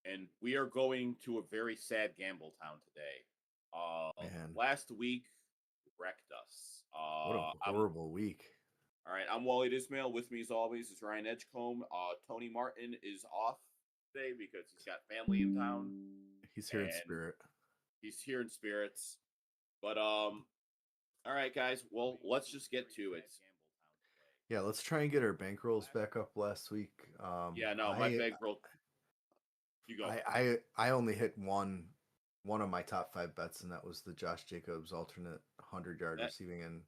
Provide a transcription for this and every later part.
and we are going to a very sad Gambletown today. Man, Last week wrecked us. what a horrible week. All right. I'm Waleed Ismail. With me, as always, is Ryan Edgecombe. Tony Martin is off today because he's got family in town, He's here in and spirit. he's here in spirits. But all right, guys. Well, let's just get to it. Yeah, let's try and get our bankrolls back up last week. Yeah, no, my bankroll. You go. I only hit one of my top five bets, and that was the Josh Jacobs alternate 100-yard That. receiving,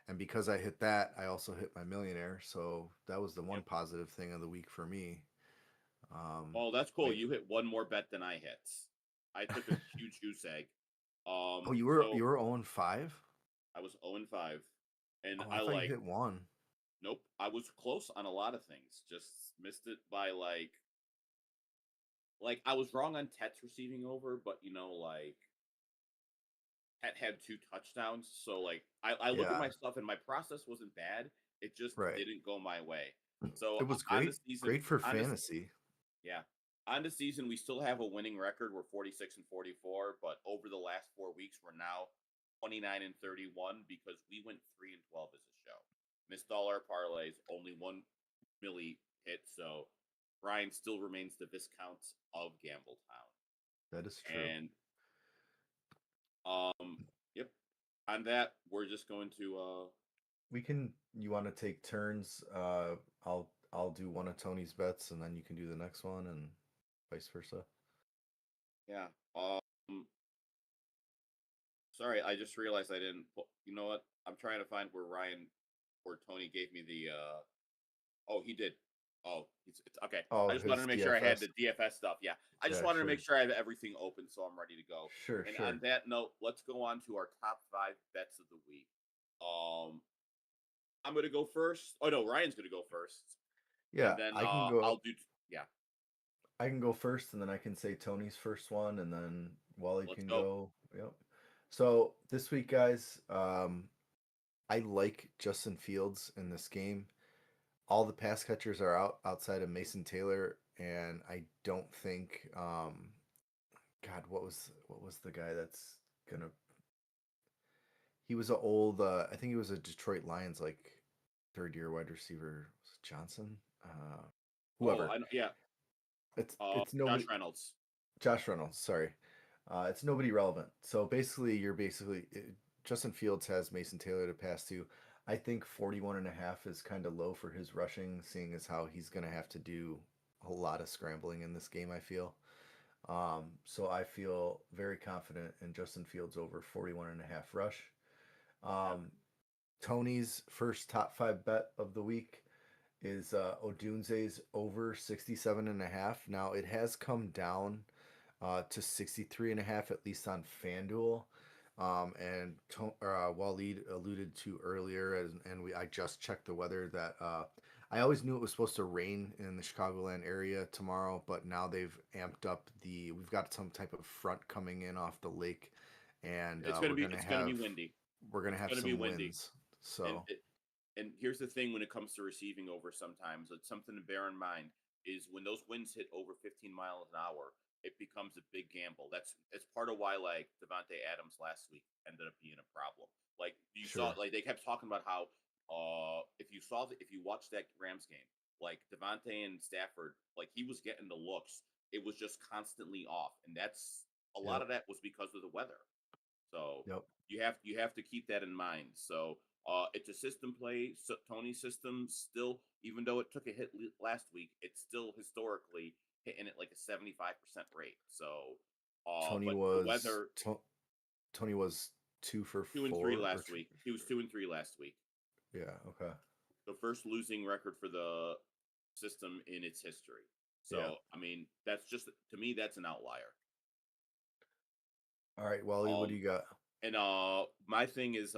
and because I hit that, I also hit my millionaire. So that was the one Yep. positive thing of the week for me. Oh, that's cool. Wait, You hit one more bet than I hit. I took a huge goose egg. oh, you were So 0-5. I was 0-5, and Oh, I I thought you hit one. nope. I was close on a lot of things. Just missed it by I was wrong on Tet's receiving over, but Tet had two touchdowns. So I look at Yeah, my stuff and my process wasn't bad. It just right. didn't go my way. So It was on the great, season, great for on this fantasy. yeah. On the season, we still have a winning record. We're 46 and 44, but over the last 4 weeks, we're now 29 and 31 because we went 3 and 12 as a show. Missed all our parlays, only one milli hit, so Brian still remains the viscount of Gambletown. That is true. And yep. On that, we're just going to We can. You want to take turns? I'll do one of Tony's bets, and then you can do the next one, and vice versa. yeah. Sorry, I just realized I didn't. You know what? I'm trying to find where Tony gave me the. Oh, he did. Oh, it's okay. I Oh, just wanted his to make sure I had DFS. the DFS stuff. Yeah, I just Yeah, wanted to make sure, sure I have everything open so I'm ready to go. sure, And on sure. that note, let's go on to our top five bets of the week. I'm gonna go first. Oh no, Ryan's gonna go first, and Yeah, then I can go. I'll do. Yeah, I can go first, and then I can say Tony's first one, and then Wally let's can go. go. Yep. So this week, guys, I like Justin Fields in this game. All the pass catchers are out outside of Mason Taylor, and I don't think God, what was the guy that's gonna he was a old I think he was a Detroit Lions like third year wide receiver. Was it Johnson? Oh, Whoever. yeah. It's Josh nobody. Reynolds. Josh Reynolds, sorry. It's nobody relevant. So basically Justin Fields has Mason Taylor to pass to. I think 41.5 is kind of low for his rushing, seeing as how he's going to have to do a lot of scrambling in this game, I feel. So I feel very confident in Justin Fields over 41.5 rush. Yeah. Um, Tony's first top five bet of the week is Odunze's over 67.5. Now it has come down to 63.5, at least on FanDuel. Waleed alluded to earlier, I just checked the weather that I always knew it was supposed to rain in the Chicagoland area tomorrow, but now they've amped up we've got some type of front coming in off the lake, and It's gonna be windy. we're gonna It's have gonna be some windy, winds. and So and here's the thing: when it comes to receiving over, sometimes it's something to bear in mind is when those winds hit over 15 miles an hour, it becomes a big gamble. It's part of why Devontae Adams last week ended up being a problem. Like you saw, sure, they kept talking about how if you watched that Rams game, like Devontae and Stafford, like he was getting the looks. It was just constantly off, and that's a lot yep, of that was because of the weather. So yep. you have to keep that in mind. So it's a system play. So Tony's system still, even though it took a hit last week, it's still historically hitting at like a 75% rate. So, Tony but the was weather to, Tony was two for 2 and 3 four or last week. He was 2 and 3 last week. yeah, okay. The first losing record for the system in its history. Yeah. So I mean, that's just to me that's an outlier. All right, Wally, what do Um, you got? And my thing is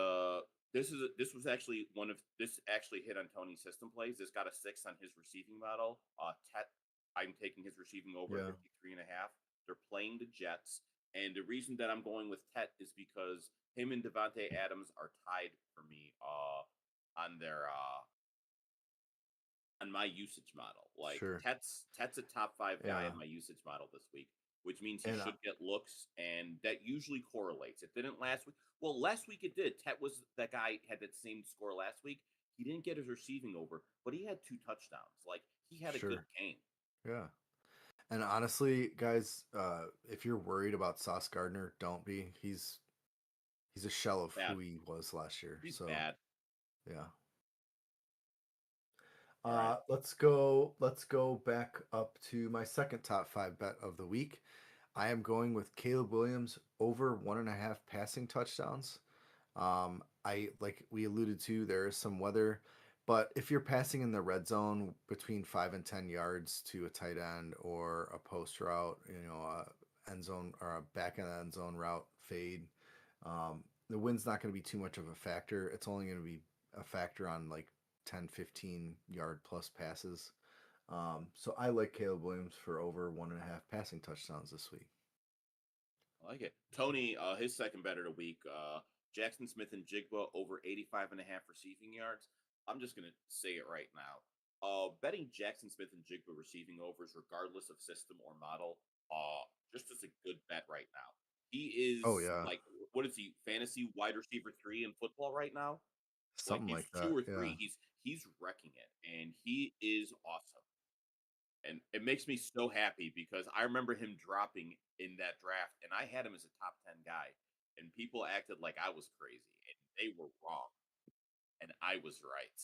this was actually this actually hit on Tony's system plays. This got a 6 on his receiving model. Tet, I'm taking his receiving over Yeah. 53.5. They're playing the Jets, and the reason that I'm going with Tet is because him and Devontae Adams are tied for me on their on my usage model. Like Sure. Tet's a top 5 guy Yeah. in my usage model this week, which means he And should get looks, and that usually correlates. It didn't last week. Well, last week it did. Tet was that guy had that same score last week. He didn't get his receiving over, but he had 2 touchdowns. Like he had a good sure. game. Yeah. And honestly, guys, if you're worried about Sauce Gardner, don't be. He's a shell of Bad. who he was last year. He's So bad. yeah. All right. Let's go back up to my second top five bet of the week. I am going with Caleb Williams over 1.5 passing touchdowns. I like we alluded to, there is some weather, but if you're passing in the red zone between 5 and 10 yards to a tight end or a post route, a end zone or a back in the end zone route fade, the wind's not going to be too much of a factor. It's only going to be a factor on like 10, 15 yard plus passes. So I like Caleb Williams for over 1.5 passing touchdowns this week. I like it. Tony, his second bet of the week, Jackson Smith and Jigba over 85.5 receiving yards. I'm just going to say it right now. Betting Jackson Smith and Jigba receiving overs, regardless of system or model, just as a good bet right now. He Oh is yeah, like, what is he? Fantasy wide receiver 3 in football right now. Like something he's like two that. or Yeah, three. He's wrecking it, and he is awesome. And it makes me so happy because I remember him dropping in that draft, and I had him as a top 10 guy, and people acted like I was crazy, and they were wrong, and I was right.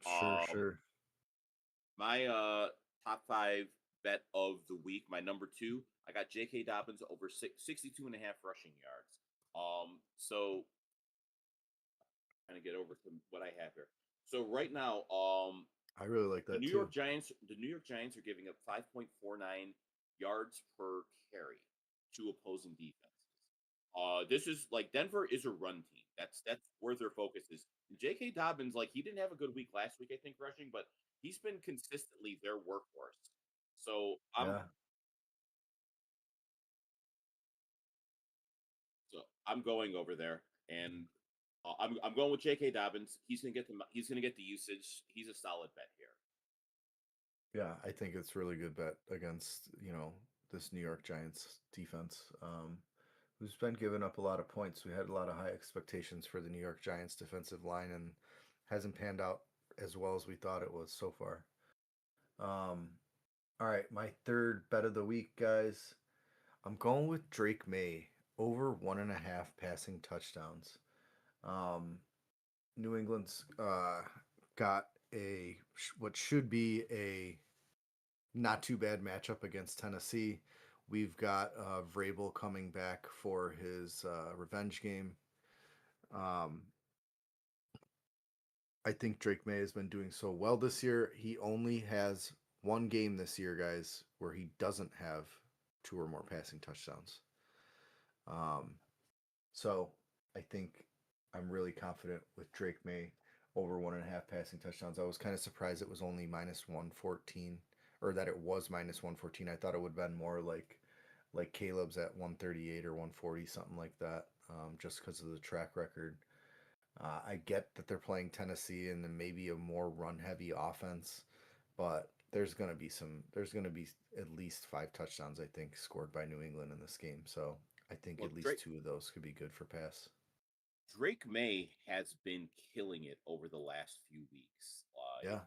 sure, Um, sure. my top 5 bet of the week, my number 2, I got J.K. Dobbins over 62.5 rushing yards. So kind of get over to what I have here. So right now, I really like the that New too. York Giants, are giving up 5.49 yards per carry to opposing defenses. This is like Denver is a run team. That's where their focus is. J.K. Dobbins, like he didn't have a good week last week, I think rushing, but he's been consistently their workhorse. So I'm Yeah, so I'm going over there, and I'm going with J.K. Dobbins. He's gonna get the usage. He's a solid bet here. yeah. I think it's really good bet against this New York Giants defense, who's been giving up a lot of points. We had a lot of high expectations for the New York Giants defensive line, and hasn't panned out as well as we thought it was so far. Um, all right, my third bet of the week, guys. I'm going with Drake May over 1.5 passing touchdowns. Um, New England's got what should be a not too bad matchup against Tennessee. We've got Vrabel coming back for his revenge game. Um, I think Drake May has been doing so well this year. He only has one game this year, guys, where he doesn't have two or more passing touchdowns. Um, so I think I'm really confident with Drake May over 1.5 passing touchdowns. I was kind of surprised it was only minus 114, or that it was minus 114. I thought it would have been more like Caleb's at 138 or 140, something like that, just because of the track record. I get that they're playing Tennessee and then maybe a more run heavy offense, but there's gonna be at least 5 touchdowns, I think, scored by New England in this game. So I think Well, at least two of those could be good for pass. Drake May has been killing it over the last few weeks. Yeah,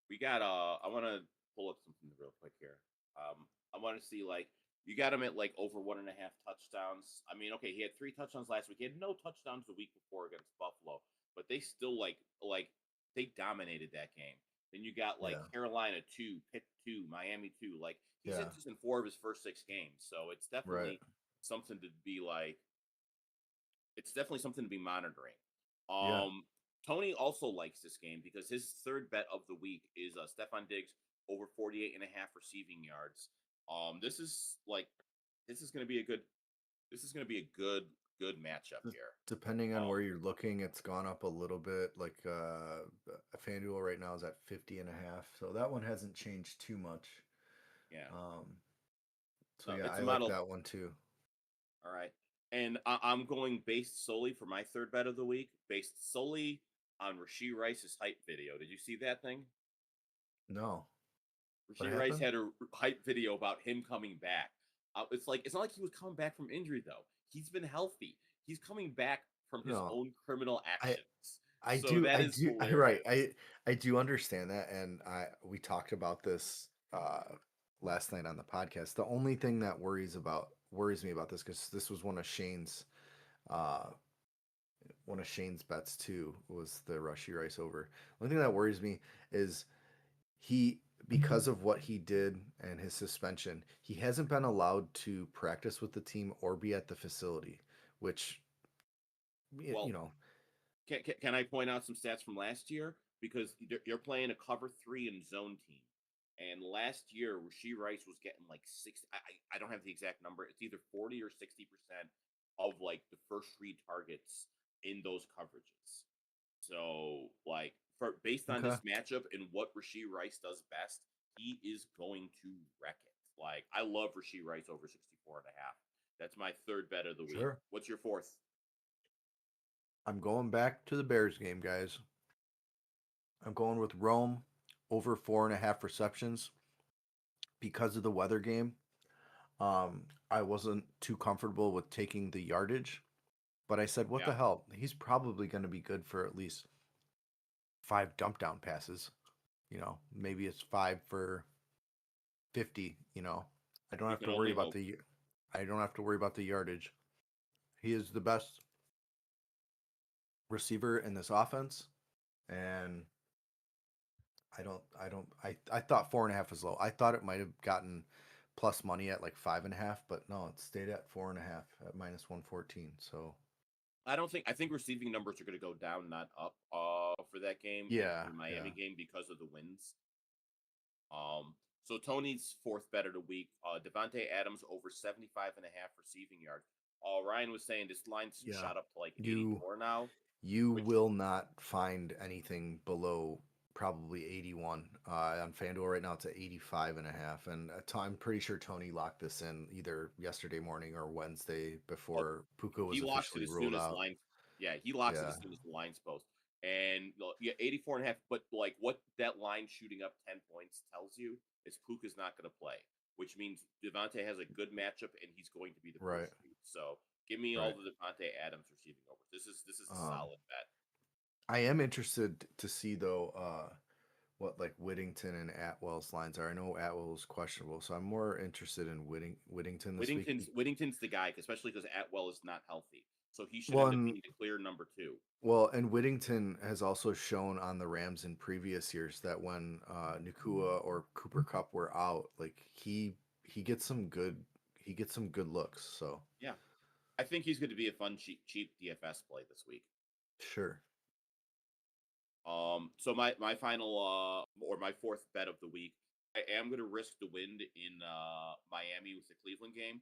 We got I want to pull up something real quick here. I want to see like you got him at like over 1.5 touchdowns. I mean, okay, he had 3 touchdowns last week. He had no touchdowns the week before against Buffalo, but they still like they dominated that game. Then you got like yeah, Carolina 2, Pitt 2, Miami 2. Like he's yeah, hit this in 4 of his first 6 games, so right. something to be like it's definitely something to be monitoring. Yeah, Um, Tony also likes this game because his third bet of the week is Stefan Diggs over 48.5 receiving yards. This is like this is going to be a good this is going to be a good matchup D- here. depending on Um, where you're looking, it's gone up a little bit. Like FanDuel right now is at 50.5, so that one hasn't changed too much. yeah, So no, yeah, it's I a like model. that one too. All right, and I'm going based solely for my third bet of the week, based solely on Rasheed Rice's hype video. Did you see that thing? No. What Rasheed Rice happened? had a hype video about him coming back. It's not like he was coming back from injury though. He's been healthy. He's coming back from his No. own criminal I actions. I So do that I is do right. hilarious. I do understand that, and I we talked about this last night on the podcast. The only thing that worries me about this, because this was uh one of Shane's bets too, was the Rushy Rice over. The only thing that worries me is he, because of what he did and his suspension, he hasn't been allowed to practice with the team or be at the facility, which you Well, know, can I point out some stats from last year? Because you're playing a cover three and zone team. And last year, Rasheed Rice was getting like 60. I don't have the exact number. It's either 40 or 60% of like the first three targets in those coverages. So, like, based on okay. this matchup and what Rasheed Rice does best, he is going to wreck it. Like, I love Rasheed Rice over 64 and a half. That's my third bet of the week. Sure. What's your fourth? I'm going back to the Bears game, guys. I'm going with Rome over 4.5 receptions because of the weather game. I wasn't too comfortable with taking the yardage, but I said, what Yeah. the hell? He's probably going to be good for at least 5 dump down passes. Maybe it's 5 for 50. I don't You have can to worry only about hope. the I don't have to worry about the yardage. He is the best receiver in this offense, and I thought 4.5 was low. I thought it might have gotten plus money at like 5.5, but no, it stayed at 4.5 at -114. So I think receiving numbers are going to go down, not up, for that game and for yeah, the Miami yeah. game because of the wins. So Tony's fourth bet of the week, Devontae Adams over 75 and a half receiving yards. Ryan was saying this line's Yeah. shot up to like You 84 now, you which will not find anything below probably 81 on FanDuel right now. It's at 85.5, and I'm pretty sure Tony locked this in either yesterday morning or Wednesday well, before Puka he was locks it officially as soon ruled as out. line. Yeah, he locks it Yeah, as soon as the line's post. And yeah, 84 and a half. But like what that line shooting up 10 points tells you is Puka's not going to play, which means Devontae has a good matchup and he's going to be the right, first read. So give me all right. the Devontae Adams receiving over. This is a um solid bet. I am interested to see though what like Whittington and Atwell's lines are. I know Atwell is questionable, so I'm more interested in Whittington this week. Whittington's the guy, especially because Atwell is not healthy. So he should Well, end up and being the clear number two. and Whittington has also shown on the Rams in previous years that when Nakua or Cooper Cup were out, like he gets some good looks. So Yeah. I think he's going to be a fun, cheap DFS play this week. sure, So my final or my fourth bet of the week, I am going to risk the wind in Miami with the Cleveland game.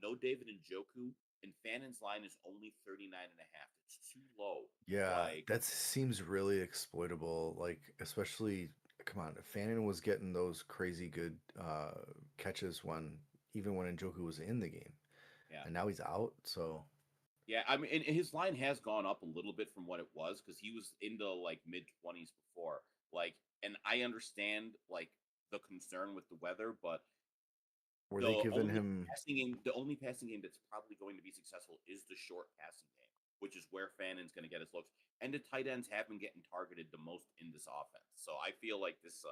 No David Njoku, and Fannon's line is only 39 and a half. It's too low. yeah, Like, that seems really exploitable. Like especially, come on, Fannin was getting those crazy good catches when even when Njoku was in the game, yeah. and now he's out. So Yeah, I mean, and his line has gone up a little bit from what it was because he was into like mid 20s before. Like, and I understand like the concern with the weather, but were they giving him? the only passing game that's probably going to be successful is the short passing game, which is where Fannon's going to get his looks. And the tight ends have been getting targeted the most in this offense, so I feel like this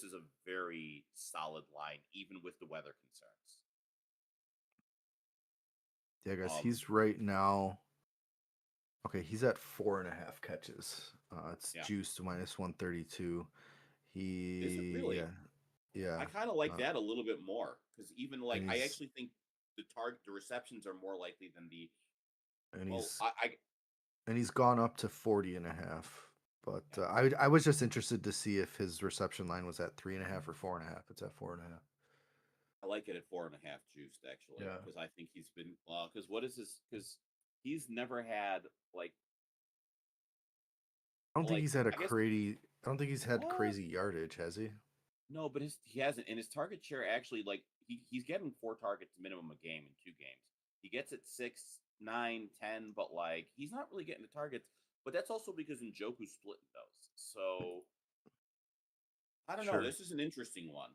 is a very solid line, even with the weather concerns. Yeah, guys, Um, he's right now. Okay, he's at 4.5 catches. It's yeah, juiced to -132. is it He, really? yeah, I yeah, kind of like uh, that a little bit more because even like and I he's actually think the receptions are more likely than the and well he's I and he's gone up to 40.5. But yeah, I was just interested to see if his reception line was at 3.5 or 4.5. It's at 4.5. I like it at 4.5 juiced actually Yeah, because I think he's been because what is this because he's never had like I don't think he's had a I guess crazy. I don't think he's had what crazy yardage, has he? no but he hasn't and his target share actually like he's getting 4 targets minimum a game in 2 games. He gets it 6, 9, 10, but like he's not really getting the targets. But that's also because Njoku's splitting those. So I don't know. Sure, This is an interesting one.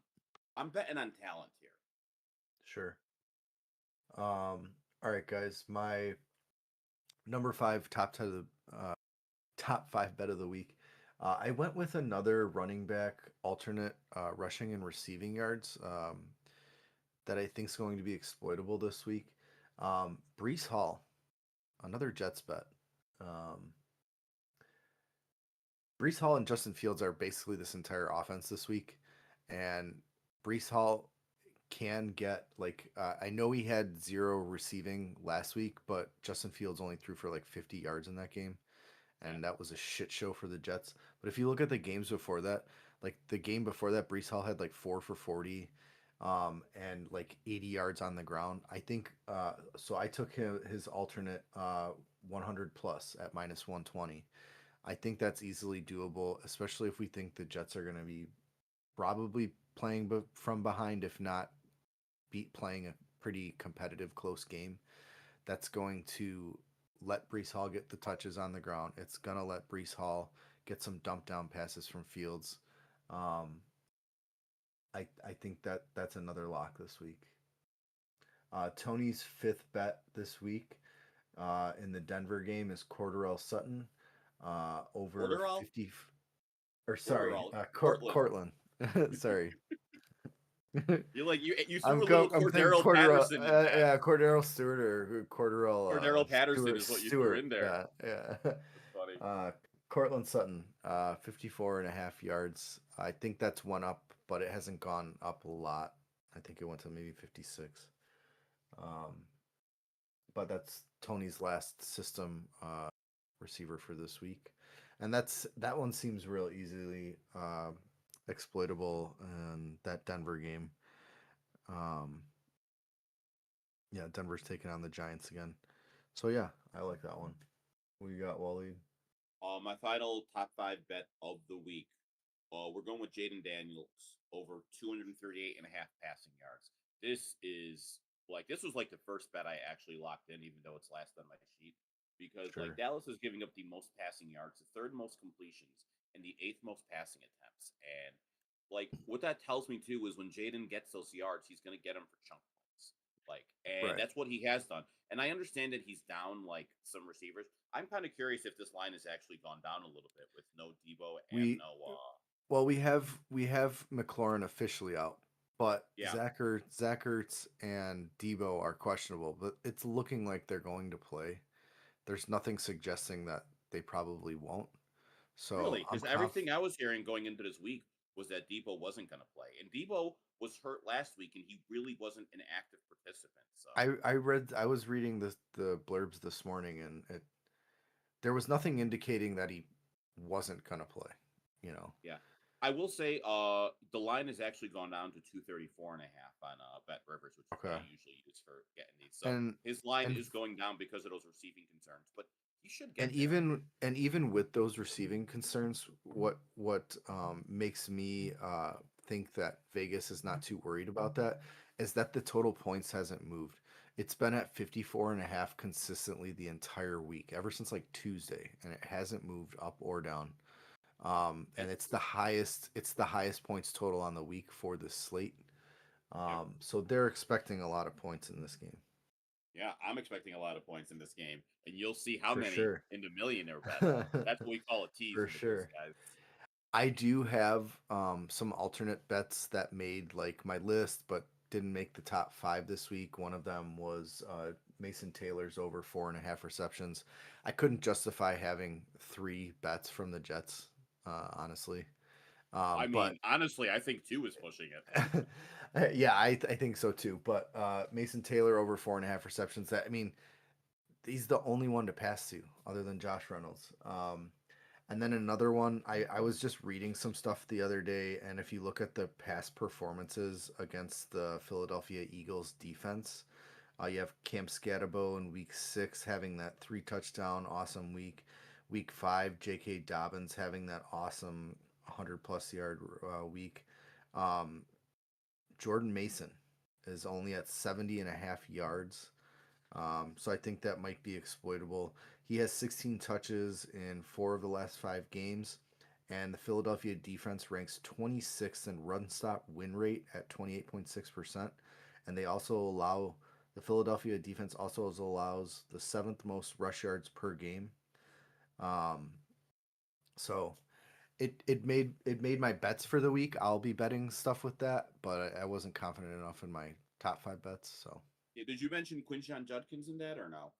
I'm betting on talent here. sure. All right, guys. My number five top five bet of the week. I went with another running back alternate rushing and receiving yards that I think is going to be exploitable this week. Brees Hall, another Jets bet. Um, Brees Hall and Justin Fields are basically this entire offense this week, and Brees Hall can get I know he had zero receiving last week, but Justin Fields only threw for like 50 yards in that game, Yeah. and that was a shit show for the Jets. But if you look at the games before that, like the game before that, Brees Hall had like 4 for 40, and like 80 yards on the ground. I think so. I took his alternate 100 plus at -120. I think that's easily doable, especially if we think the Jets are going to be probably playing from behind, if not playing a pretty competitive close game. That's going to let Brees Hall get the touches on the ground. It's going to let Brees Hall get some dump down passes from Fields. Um, I think that's another lock this week. Tony's fifth bet this week in the Denver game is Cordarrelle Sutton over Porterall? 50. Or sorry, Porterall. Cortland. Cortland. Sorry. You threw a little I'm thinking Cordero Cordero, Patterson in that. yeah, Cordero Stewart or Cordero Cordero Patterson is what you threw Stewart, in there. yeah, yeah. That's funny. Cortland Sutton, 54 and a half yards. I think that's one up, but it hasn't gone up a lot. I think it went to maybe 56. Um, but that's Tony's last system receiver for this week, and that one seems real easily exploitable in that Denver game. Um, yeah, Denver's taking on the Giants again, so yeah, I like that one. What you got, Waleed? My final top five bet of the week. We're going with Jaden Daniels over 238 and a half passing yards. This was like the first bet I actually locked in, even though it's last on my sheet, because like Sure. Dallas is giving up the most passing yards, the third most completions, and the eighth most passing attempts. And like what that tells me too is when Jaden gets those yards, he's going to get them for chunk points. And Right. that's what he has done. And I understand that he's down like some receivers. I'm kind of curious if this line has actually gone down a little bit with no Debo and We no Well, we have McLaurin officially out, but yeah. Zach Ertz and Debo are questionable. But it's looking like they're going to play. There's nothing suggesting that they probably won't. So Really, I'm because everything I was hearing going into this week was that Debo wasn't going to play, and Debo was hurt last week, and he really wasn't an active participant. So I was reading the blurbs this morning, and there was nothing indicating that he wasn't gonna play. You know. yeah, I will say, the line has actually gone down to 234 and a half on Bet Rivers, which is what Okay. I usually use for getting these. So And his line and is going down because of those receiving concerns, but he should and get there. even with those receiving concerns, what makes me think that Vegas is not too worried about that is that the total points hasn't moved. It's been at 54 and a half consistently the entire week, ever since like Tuesday, and it hasn't moved up or down. And That's it's the highest points total on the week for this slate. yep. So they're expecting a lot of points in this game. Yeah, I'm expecting a lot of points in this game, and you'll see how For many sure. in the millionaire bet. That's what we call a tease For into this, sure. guys. I do have some alternate bets that made like my list, but didn't make the top five this week. One of them was Mason Taylor's over 4.5 receptions. I couldn't justify having three bets from the Jets, honestly. I But mean, honestly, I think two is pushing it. yeah, I think so too. But Mason Taylor over 4.5 receptions. That I mean, he's the only one to pass to other than Josh Reynolds. And then another one, I was just reading some stuff the other day, and if you look at the past performances against the Philadelphia Eagles defense, you have Cam Scatterbo in week 6 having that 3 touchdown awesome week. Week 5, J.K. Dobbins having that awesome 100 plus yard week. Um, Jordan Mason is only at 70 and a half yards. So I think that might be exploitable. He has 16 touches in 4 of the last 5 games, and the Philadelphia defense ranks 26th in run stop win rate at 28.6%. And they also allow the Philadelphia defense also allows the seventh most rush yards per game. Um, so it made my bets for the week. I'll be betting stuff with that, but I wasn't confident enough in my top five bets. So Yeah, did you mention Quinshon Judkins in that or no?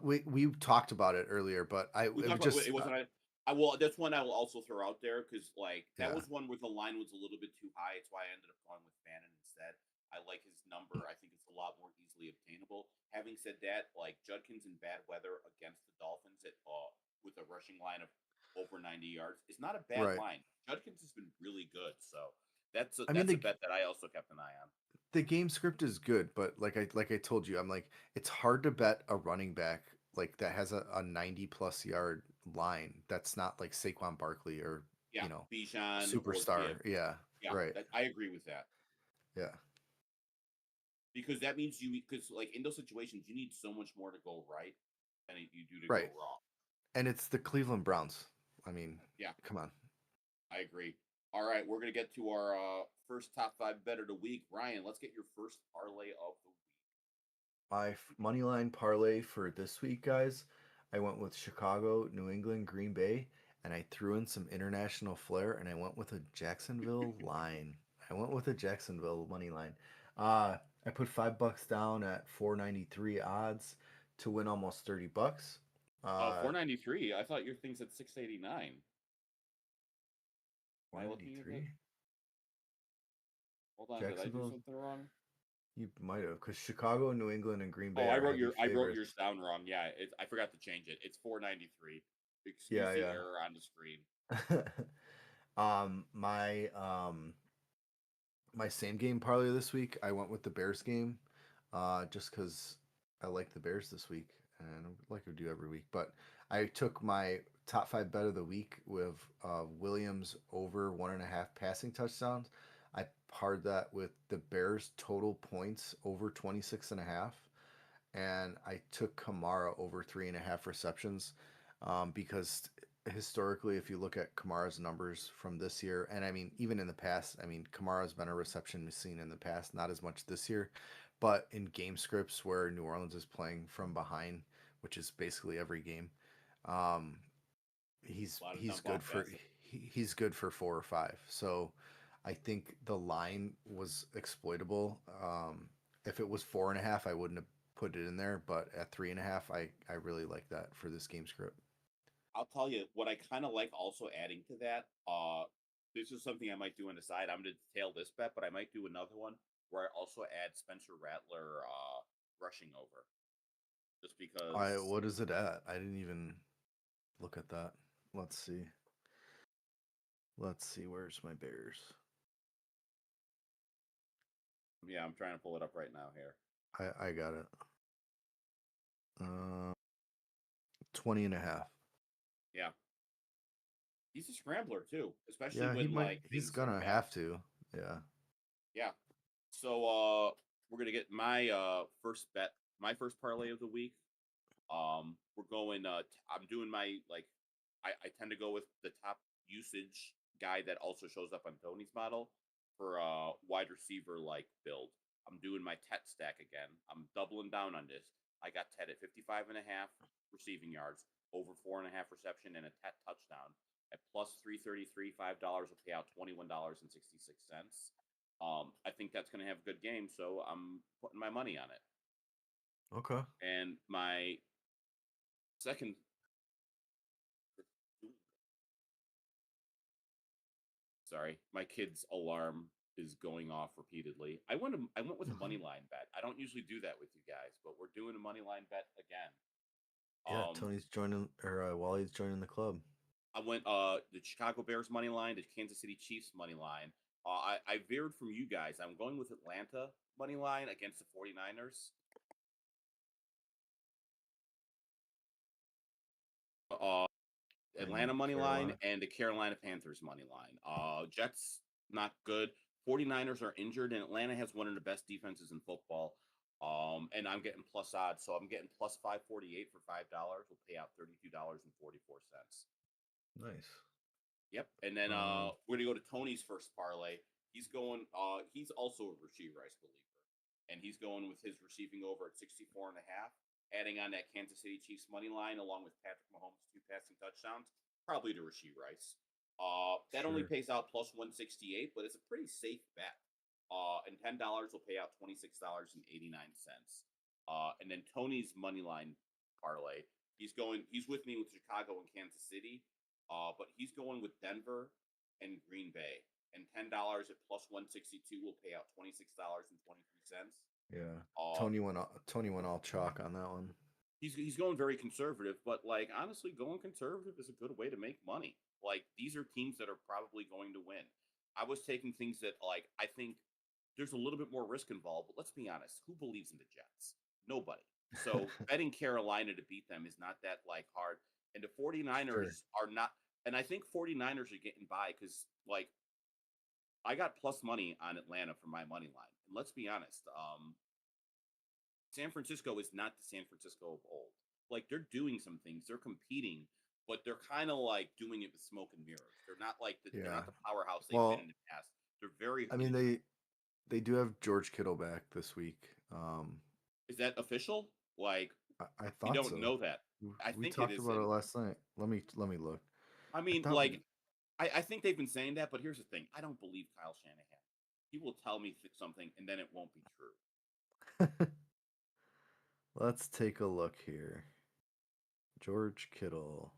we talked about it earlier, but We it was talked about just it wasn't. I will. That's one I will also throw out there because like that yeah was one where the line was a little bit too high. It's why I ended up going with Bannon instead. I like his number. I think it's a lot more easily obtainable. Having said that, like Judkins in bad weather against the Dolphins at with a rushing line of over 90 yards, it's not a bad right. line. Judkins has been really good, so I mean that's a the bet that I also kept an eye on. the game script is good, but like I told you, I'm like it's hard to bet a running back like that has a 90 plus yard line. That's not like Saquon Barkley or Yeah, a Bijan or superstar. Gibbs. Yeah, Yeah, right. I agree with that. Yeah, Because that means because like in those situations you need so much more to go right than you do to go right. wrong. And it's the Cleveland Browns. I mean, Yeah, come on. I agree. All right, we're gonna get to our first top five bet of the week. Ryan, let's get your first parlay of the week. My money line parlay for this week, guys, I went with Chicago, New England, Green Bay, and I threw in some international flair, and I went with a Jacksonville line. I went with a Jacksonville money line. I put $5 down at 493 odds to win almost $30. 493. I thought your thing said 689. Am I looking at it? 493. Hold on, did I do Jacksonville, something wrong? you might have, because Chicago, New England, and Green Oh, Bay are heavy I wrote yours favorites. down wrong. Yeah, I forgot to change it. It's 493. Excuse Yeah, the yeah. error on the screen. um, my um, my same game parlay this week, I went with the Bears game, just because I like the Bears this week, and like I do every week. But I took my top five bet of the week with Williams over 1.5 passing touchdowns. I parred that with the Bears total points over 26.5, and I took Kamara over 3.5 receptions, because historically, if you look at Kamara's numbers from this year, and I mean even in the past, I mean Kamara's been a reception machine in the past, not as much this year, but in game scripts where New Orleans is playing from behind, which is basically every game, um, he's A lot of he's dump good off for passes. he's good for 4 or 5. So I think the line was exploitable. If it was 4.5, I wouldn't have put it in there, but at 3.5, I really like that for this game script. I'll tell you what I kind of like also adding to that. This is something I might do on the side. I'm going to detail this bet, but I might do another one where I also add Spencer Rattler rushing over, just I because. What is it at? I didn't even look at that. Let's see. Let's see. Where's my Bears? Yeah, I'm trying to pull it up right now here. I got it. Uh, 20.5. Yeah, he's a scrambler too, especially Yeah, when like he's things are gonna bad. have to. Yeah. Yeah. So we're gonna get my first bet, my first parlay of the week. We're going. I'm doing my like. I tend to go with the top usage guy that also shows up on Tony's model for wide receiver like build. I'm doing my Tet stack again. I'm doubling down on this. I got Tet at 55.5 receiving yards, over 4.5 reception, and a Tet touchdown at plus 333. $5 will pay out $21.66. I think that's going to have a good game, so I'm putting my money on it. Okay. And my second, sorry, my kid's alarm is going off repeatedly. I went with a money line bet. I don't usually do that with you guys, but we're doing a money line bet again. Yeah, Um, Tony's joining, or Wally's joining the club. I went the Chicago Bears money line, the Kansas City Chiefs money line. I veered from you guys. I'm going with Atlanta money line against the 49ers. Uh, And Atlanta money line Carolina. and the Carolina Panthers money line. Jets not good. 49ers are injured, and Atlanta has one of the best defenses in football. And I'm getting plus odds, so I'm getting plus 548 for $5. Will pay out $32.44. Nice. Yep. And then Um, we're gonna go to Tony's first parlay. He's going he's also a receiver, I believer. And he's going with his receiving over at 64 and a half, adding on that Kansas City Chiefs money line along with Patrick Mahomes' 2 passing touchdowns, probably to Rasheed Rice. That only sure. pays out plus 168, but it's a pretty safe bet. And $10 will pay out $26.89. And then Tony's money line parlay. He's with me with Chicago and Kansas City. But he's going with Denver and Green Bay. And $10 at plus 162 will pay out $26.23. Yeah. Uh, Tony went all chalk on that one. he's going very conservative, but like honestly, going conservative is a good way to make money. Like these are teams that are probably going to win. I was taking things that like I think there's a little bit more risk involved, but let's be honest, who believes in the Jets? Nobody. So betting Carolina to beat them is not that like hard. And the Sure. 49ers are not, and I think 49ers are getting by because like I got plus money on Atlanta for my money line. And let's be honest, San Francisco is not the San Francisco of old. Like they're doing some things, they're competing, but they're kind of like doing it with smoke and mirrors. They're not like they're Yeah. not the powerhouse they've been Well, in the past. They're very. I mean they do have George Kittle back this week. Is that official? Like I we thought don't so. know that. I We think it talked about it isn't. last night. Let me look. I I mean, thought like we I think they've been saying that, but here's the thing: I don't believe Kyle Shanahan. He will tell me something, and then it won't be true. Let's take a look here. George Kittle.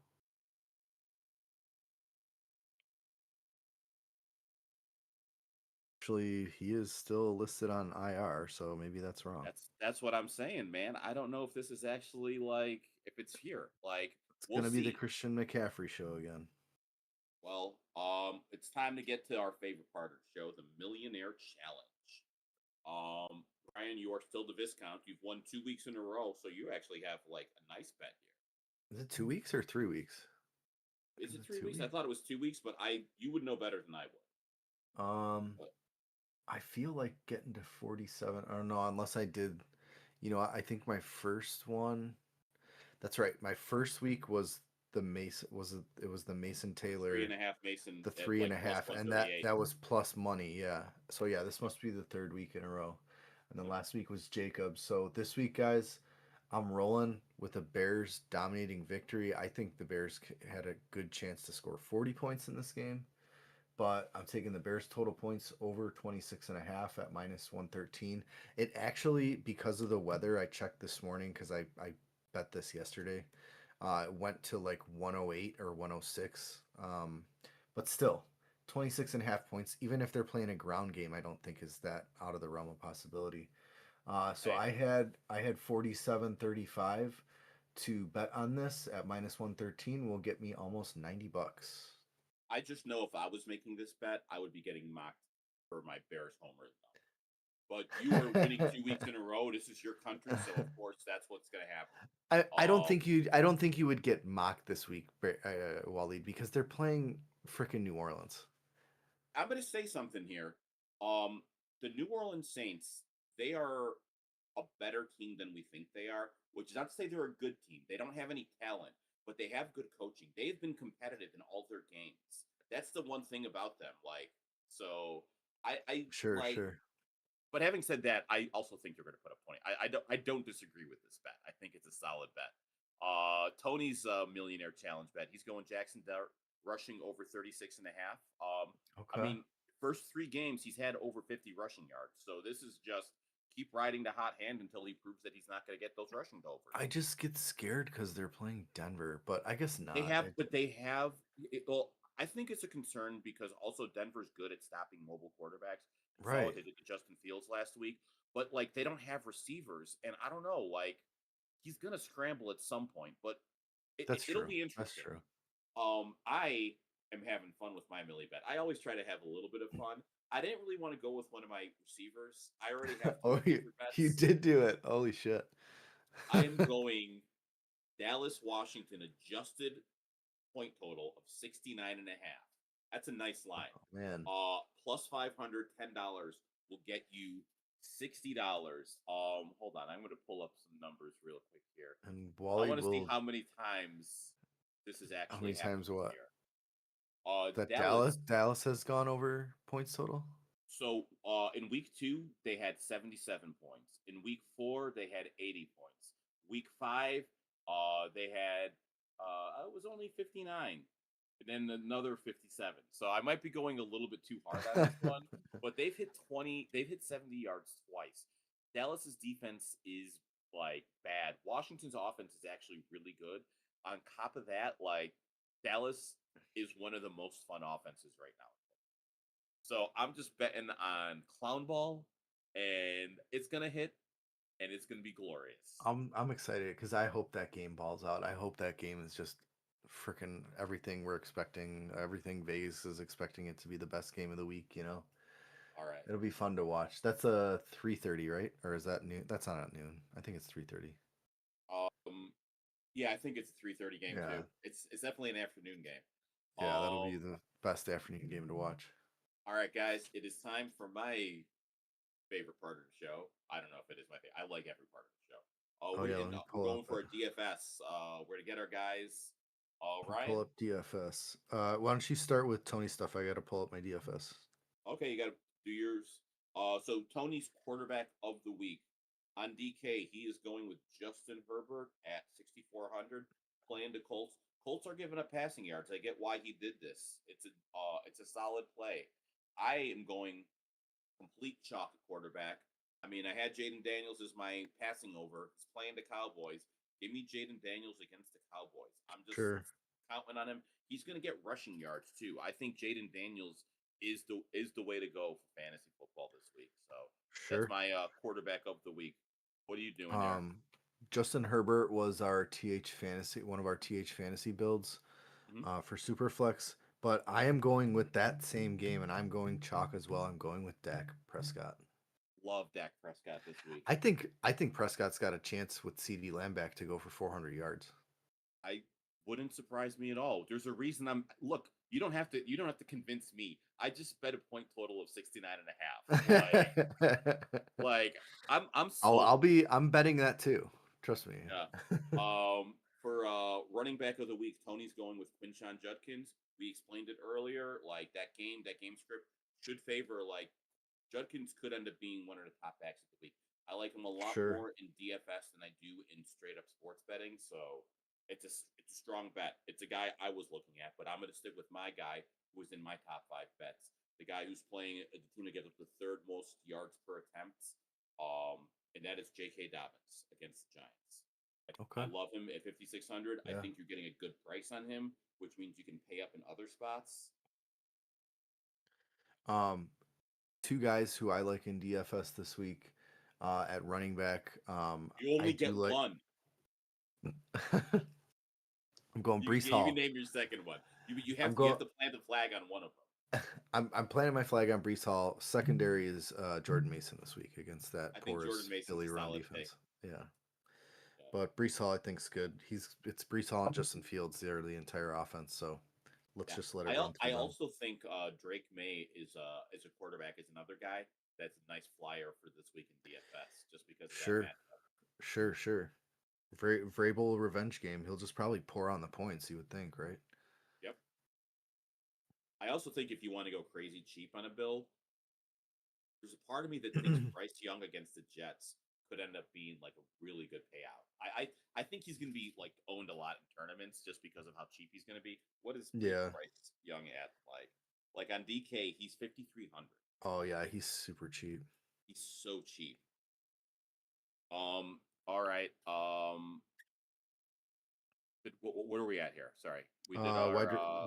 Actually, he is still listed on IR, so maybe that's wrong. That's what I'm saying, man. I don't know if this is actually like if it's here. Like It's we'll gonna be the see. Christian McCaffrey show again. Well, it's time to get to our favorite part of the show, the Millionaire Challenge. Brian, you are still the Viscount. You've won 2 weeks in a row, so you actually have like a nice bet Is it 2 weeks or 3 weeks? here. Is Is it it three two weeks? I weeks? thought it was 2 weeks, but you would know better than I would. Um, But I feel like getting to 47. I don't know, unless I did. I think my first one. That's right. My first week was the Mason it was the Mason three Taylor, and a half Mason the at three and like a plus half, one and thirty that eight. that was plus money. Yeah. So yeah, this Yep. must be the third week in a row. And then Yep. last week was Jacob. So this week, guys, I'm rolling with a Bears dominating victory. I think the Bears had a good chance to score 40 points in this game, but I'm taking the Bears total points over 26 and a half at minus 113. It actually, because of the weather, I checked this morning because I bet this yesterday. It went to like 108 or 106. But still, 26 and a half points, even if they're playing a ground game, I don't think is that out of the realm of possibility. So Hey, I had 47.35 to bet on this at minus 113 will get me almost $90. I just know if I was making this bet, I would be getting mocked for my Bears homer. But you are winning 2 weeks in a row. This is your country, so of course that's what's going to happen. I don't think you would get mocked this week, Waleed, because they're playing freaking New Orleans. I'm going to say something here. The New Orleans Saints, they are a better team than we think they are, which is not to say they're a good team. They don't have any talent, but they have good coaching. They've been competitive in all their games. That's the one thing about them. Like, so I Sure, like. sure. But having said that, I also think they're going to put up 20. I don't disagree with this bet. I think it's a solid bet. Tony's millionaire challenge bet. He's going Jackson rushing over 36 and a half. I Okay. mean, first 3 games he's had over 50 rushing yards. So this is just keep riding the hot hand until he proves that he's not going to get those rushing I overs. just get scared because they're playing Denver, but I guess They not. have, but they have. Well, I think it's a concern because also Denver's good at stopping mobile quarterbacks. You saw what Right. they did to Justin Fields last week, but like they don't have receivers, and I don't know. Like he's gonna scramble at some point, but That's it'll true. be That's interesting. true. I am having fun with my Millie bet. I always try to have a little bit of fun. I didn't really want to go with one of my receivers. I already have two Oh, receiver you bets. did do it. Holy shit. I am going Dallas, Washington adjusted point total of 69 and a half. That's a nice line. Man. Plus 500, $10 will get you $60. Hold on. I'm going to pull up some numbers real quick here. And I Wally want to see will. how many times this has How actually many happened times this what? year. That Dallas. Dallas has gone over points total. So in week 2 they had 77 points. In week 4 they had 80 points. Week 5 they had it was only 59, and then another 57. So I might be going a little bit too hard on this one, but they've hit 20. They've hit 70 yards twice. Dallas's defense is like bad. Washington's offense is actually really good. On top of that, like Dallas is one of the most fun offenses right now. So I'm just betting on clown ball, and it's gonna hit, and it's gonna be glorious. I'm excited because I hope that game balls out. I hope that game is just freaking everything we're expecting. Everything Vegas is expecting it to be the best game of the week. All right. It'll be fun to watch. That's a 3:30, right? Or is that noon? That's not at noon. I think it's 3:30. Yeah, I think it's a 3:30 game Yeah, too. It's definitely an afternoon game. yeah, that'll be the best afternoon game to watch. All right, guys, it is time for my favorite part of the show. I don't know if it is my favorite. I like every part of the show. Oh yeah, let me We're pull going up. for a DFS. We're to get our guys. Pull Ryan. up DFS. Why don't you start with Tony stuff? I got to pull up my DFS. Okay, you got to do yours. So Tony's quarterback of the week on DK, he is going with Justin Herbert at 6,400, playing the Colts. Colts are giving up passing yards. I get why he did this. It's a solid play. I am going complete chalk at quarterback. I mean, I had Jaden Daniels as my passing over. He's playing the Cowboys. Give me Jaden Daniels against the Cowboys. I'm just Sure. counting on him. He's going to get rushing yards too. I think Jaden Daniels is the way to go for fantasy football this week. So that's Sure. my quarterback of the week. What are you doing there? Justin Herbert was our one of our TH fantasy builds for Superflex. But I am going with that same game, and I'm going chalk as well. I'm going with Dak Prescott. Love Dak Prescott this week. I think Prescott's got a chance with CD Lamb back to go for 400 yards. I wouldn't surprise me at all. There's a reason look, you don't have to convince me. I just bet a point total of 69 and a half. Like I'm sold. I'm betting that too. Trust me. Yeah. For running back of the week, Tony's going with Quinshon Judkins. We explained it earlier. Like that game script should favor Judkins could end up being one of the top backs of the week. I like him a lot more in DFS than I do in straight up sports betting. So it's a strong bet. It's a guy I was looking at, but I'm going to stick with my guy who was in my top 5 bets. The guy who's playing the team that gets up the 3rd most yards per attempt, and that is J.K. Dobbins against the Giants. Okay. I love him at 5,600. Yeah. I think you're getting a good price on him, which means you can pay up in other spots. 2 guys who I like in DFS this week at running back. You only get one. I'm going Brees You Hall. can name your second one. You have to plant the flag on one of them. I'm planting my flag on Brees Hall. Secondary is Jordan Mason this week against that porous Philly run defense. Yeah. But Brees Hall I think's good. It's Brees Hall and Justin Fields there the entire offense. So let's just let it run. I also think Drake May is a quarterback is another guy that's a nice flyer for this week in DFS just because of that matchup. Sure. Vrabel revenge game. He'll just probably pour on the points, you would think, right? Yep. I also think if you want to go crazy cheap on a build, there's a part of me that thinks Bryce Young against the Jets could end up being like a really good payout. I think he's going to be like owned a lot in tournaments just because of how cheap he's going to be. What is Bryce Young at like on DK? He's 5,300. Oh yeah, he's super cheap. He's so cheap. All right. Where are we at here? Sorry, we did our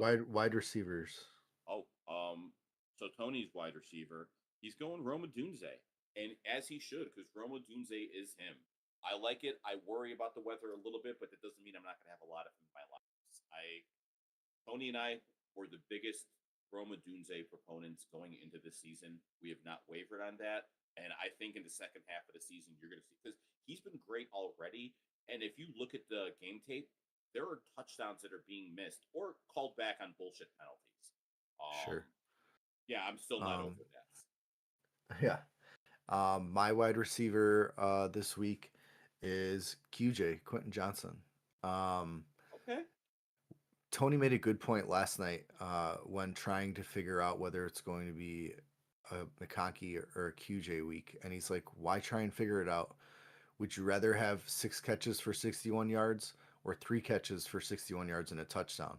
wide receivers. So Tony's wide receiver. He's going Roma Dunze, and as he should, because Roma Dunze is him. I like it. I worry about the weather a little bit, but that doesn't mean I'm not going to have a lot of him in my lives. Tony and I were the biggest Roma Dunze proponents going into this season. We have not wavered on that. And I think in the second half of the season, you're going to see, because he's been great already. And if you look at the game tape, there are touchdowns that are being missed or called back on bullshit penalties. Sure. Yeah, I'm still not over that. Yeah. My wide receiver this week is QJ, Quentin Johnson. Okay. Tony made a good point last night when trying to figure out whether it's going to be a McConkey or a QJ week, and he's like, "Why try and figure it out? Would you rather have 6 catches for 61 yards or 3 catches for 61 yards and a touchdown?"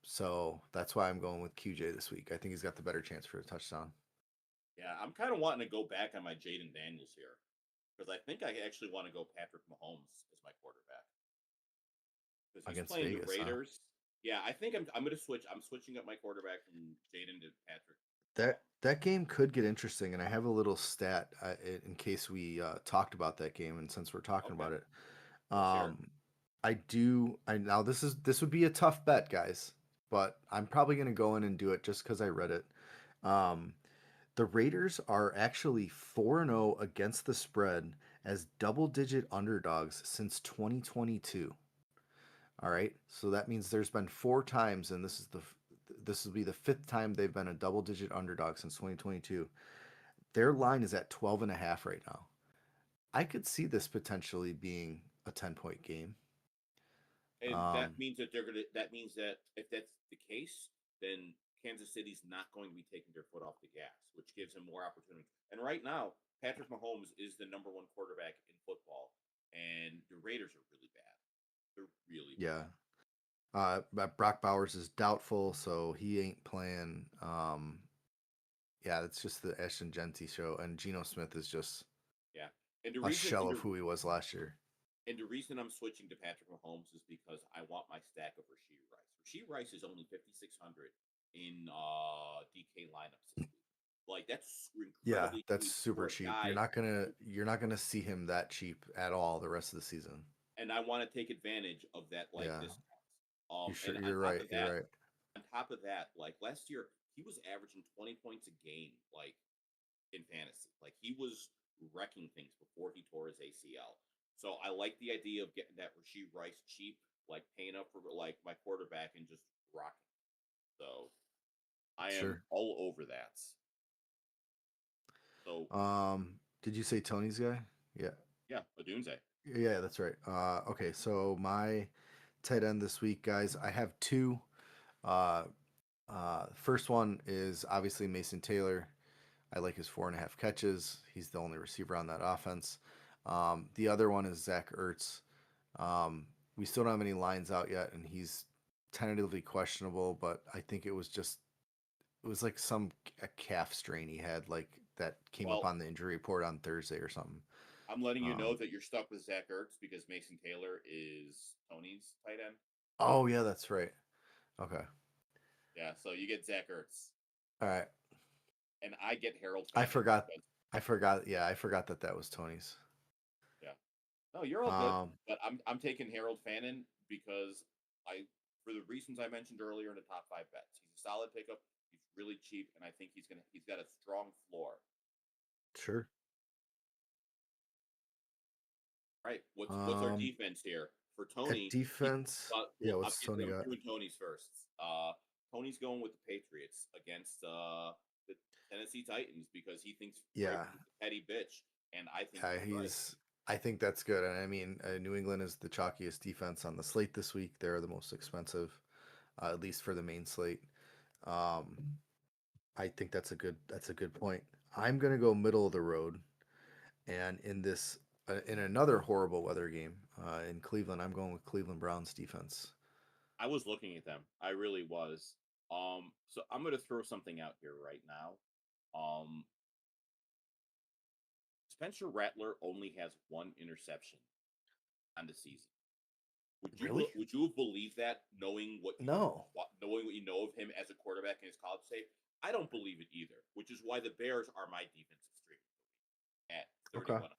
So that's why I'm going with QJ this week. I think he's got the better chance for a touchdown. Yeah, I'm kind of wanting to go back on my Jaden Daniels here because I think I actually want to go Patrick Mahomes as my quarterback because he's Against playing the Vegas, huh? Raiders. Yeah, I think I'm going to switch. I'm switching up my quarterback from Jaden to Patrick That Mahomes. that game could get interesting, and I have a little stat in case we talked about that game, and since we're talking Okay, about it, let's hear it. um, I do. I now this would be a tough bet, guys, but I'm probably going to go in and do it just because I read it. Um, the Raiders are actually 4-0 against the spread as double-digit underdogs since 2022. All right, so that means there's been 4 times, and this will be the 5th time they've been a double-digit underdog since 2022. Their line is at 12.5 right now. I could see this potentially being a 10-point game. And that Um, means that they're gonna. That means that if that's the case, then Kansas City's not going to be taking their foot off the gas, which gives them more opportunity. And right now, Patrick Mahomes is the number one quarterback in football, and the Raiders are really bad. They're really yeah. bad. But Brock Bowers is doubtful, so he ain't playing. Yeah, it's just the Ashton Genty show, and Geno Smith is just Yeah, and the a reason shell of who he was last year. and the reason I'm switching to Patrick Mahomes is because I want my stack of Rasheed Rice. Rasheed Rice is only 5,600 in DK lineups this week. Like that's Yeah, incredibly that's cheap super for a cheap. guy, You're not gonna see him that cheap at all the rest of the season. and I want to take advantage of that like Yeah, discount. you And sure you're right. You're right. on top of that, like last year, he was averaging 20 points a game, like in fantasy. Like he was wrecking things before he tore his ACL. So I like the idea of getting that Rasheed Rice cheap, like paying up for like my quarterback and just rocking. So I am Sure. all over that. So Did you say Tony's guy? Yeah. yeah, Adunze. Yeah, that's right. Okay, so my tight end this week, guys, I have two. Uh, First one is obviously Mason Taylor. I like his 4.5 catches. He's the only receiver on that offense. The other one is Zach Ertz. We still don't have any lines out yet, and he's tentatively questionable, but I think it was like a calf strain he had, like that came up Well, on the injury report on Thursday or something. I'm letting you know Um, that you're stuck with Zach Ertz because Mason Taylor is Tony's tight end. oh yeah, that's right. Okay, Yeah, so you get Zach Ertz, all right. and I get Harold I Fannin forgot. because I forgot. Yeah, I forgot that that was Tony's. yeah. No, you're all good. Um, But I'm taking Harold Fannin because I for the reasons I mentioned earlier in the top five bets. He's a solid pickup. He's really cheap, and I think he's got a strong floor. sure. All right, what's our Um, defense here for at Tony? defense, yeah. Well, What's Tony I'm got? doing Tony's first. Tony's going with the Patriots against the Tennessee Titans because he thinks Yeah, Vrabel's a petty bitch, and I think yeah. he's right. I think that's good. And I mean, New England is the chalkiest defense on the slate this week. They're the most expensive, at least for the main slate. Um, I think that's a good point. I'm gonna go middle of the road, and in another horrible weather game in Cleveland, I'm going with Cleveland Browns defense. I was looking at them. I really was. So I'm going to throw something out here right now. Spencer Rattler only has one interception on the season. Really? Would you have believed that No. knowing what you know of him as a quarterback in his college tape? I don't believe it either, which is why the Bears are my defensive stream at Okay. 3,100.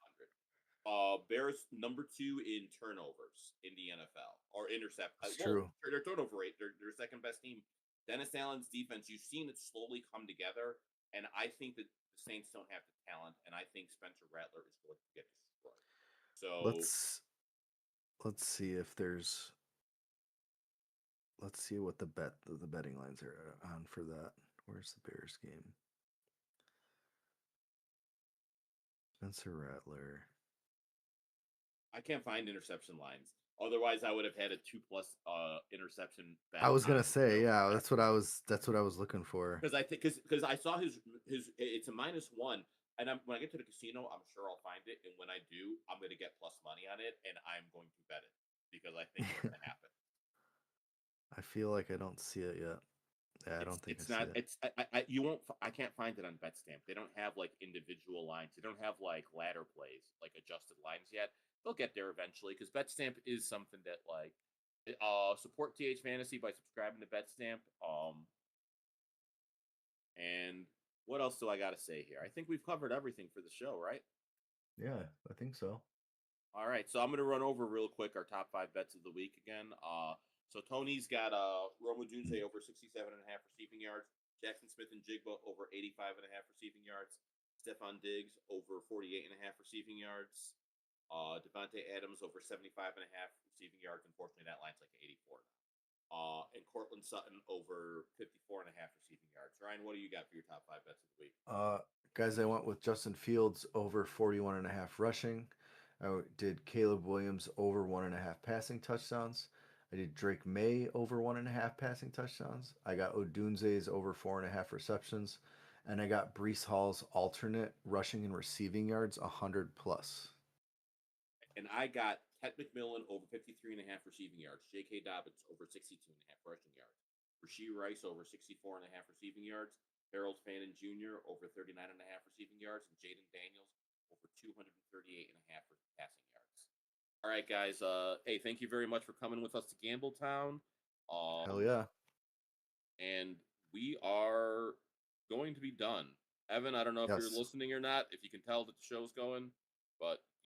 Bears number two in turnovers in the NFL or intercept. That's Well, true. their turnover rate, their second best team. Dennis Allen's defense, you've seen it slowly come together, and I think that the Saints don't have the talent, and I think Spencer Rattler is going to get destroyed. So Let's let's see if there's let's see what the betting lines are on for that. Where's the Bears game? Spencer Rattler. I can't find interception lines. Otherwise, I would have had a 2+ interception bet. I was On gonna say, Fields yeah, after that's what I was looking for. because I think because I saw his it's a -1, and when I get to the casino, I'm sure I'll find it, and when I do, I'm gonna get plus money on it, and I'm going to bet it because I think it's gonna happen. I feel like I don't see it yet. Yeah, I don't think I It's see not it. it's I you won't I can't find it on Betstamp. They don't have like individual lines. They don't have like ladder plays, like adjusted lines yet. They'll get there eventually because Betstamp is something that like support TH Fantasy by subscribing to Betstamp. And what else do I got to say here? I think we've covered everything for the show, right? Yeah, I think so. All right, so I'm going to run over real quick our top 5 bets of the week again. So Tony's got Rome Odunze over 67.5 receiving yards, Jackson Smith and Jigba over 85.5 receiving yards, Stephon Diggs over 48.5 receiving yards, Devontae Adams over 75.5 receiving yards. Unfortunately, that line's like 84 now. And Cortland Sutton over 54.5 receiving yards. Ryan, what do you got for your top 5 bets of the week? Guys, I went with Justin Fields over 41.5 rushing. I did Caleb Williams over 1.5 passing touchdowns. I did Drake May over 1.5 passing touchdowns. I got Odunze's over 4.5 receptions. And I got Brees Hall's alternate rushing and receiving yards 100 plus. And I got Ted McMillan over 53.5 receiving yards, J.K. Dobbins over 62.5 rushing yards, Rashee Rice over 64.5 receiving yards, Harold Fannin Jr. over 39.5 receiving yards, and Jaden Daniels over 238.5 passing yards. All right, guys. Hey, thank you very much for coming with us to Gambletown. Hell yeah. And we are going to be done. Evan, I don't know if you're Yes. listening or not, if you can tell that the show's going, but